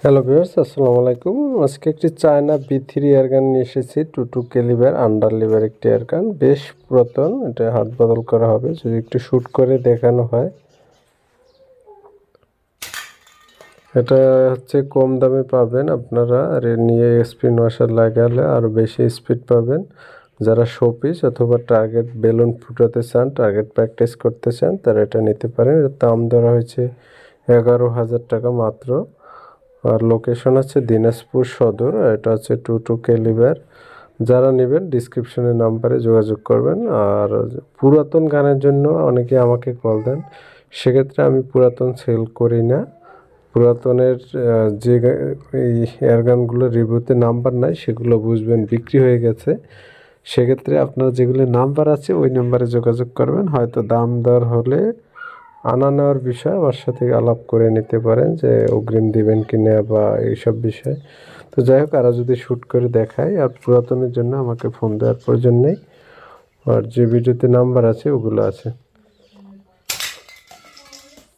Hello viewers, আসসালামু আলাইকুম। আজকে একটি চায়না B3 এয়ারগান নিয়ে এসেছি। 22 ক্যালিবার আন্ডার লিভার একটি এয়ারগান, বেশ পুরাতন। এটা হাত বদল করা হবে যদি একটু শ্যুট করে দেখানো হয়। এটা হচ্ছে কম দামে পাবেন আপনারা, আর এর নিয়ে স্পিন ওয়াশার লাগালে আরও বেশি স্পিড পাবেন। যারা শোপিস অথবা টার্গেট বেলুন ফুটাতে চান, টার্গেট প্র্যাকটিস করতে চান, তারা এটা নিতে পারেন। এর দাম ধরা হয়েছে 11,000 টাকা মাত্র। আর লোকেশন হচ্ছে দিনাজপুর সদর। এটা হচ্ছে 22 ক্যালিবার। যারা নেবেন ডিসক্রিপশনের নাম্বারে যোগাযোগ করবেন। আর পুরাতন গানের জন্য অনেকে আমাকে কল দেন, সেক্ষেত্রে আমি পুরাতন সেল করি না। পুরাতনের যে এই এয়ারগানগুলো রিভিউতে নাম্বার নাই, সেগুলো বুঝবেন বিক্রি হয়ে গেছে। সেক্ষেত্রে আপনার যেগুলো নাম্বার আছে ওই নাম্বারে যোগাযোগ করবেন। হয়তো দাম দর হলে আনা নেওয়ার বিষয় আমার সাথে আলাপ করে নিতে পারেন, যে অগ্রিম দিবেন কি না বা এইসব বিষয়। তো যাই হোক, আরও যদি শ্যুট করে দেখায়, আর পুরাতনের জন্য আমাকে ফোন দেওয়ার প্রয়োজন নেই। আর যে ভিডিওতে নাম্বার আছে ওগুলো আছে।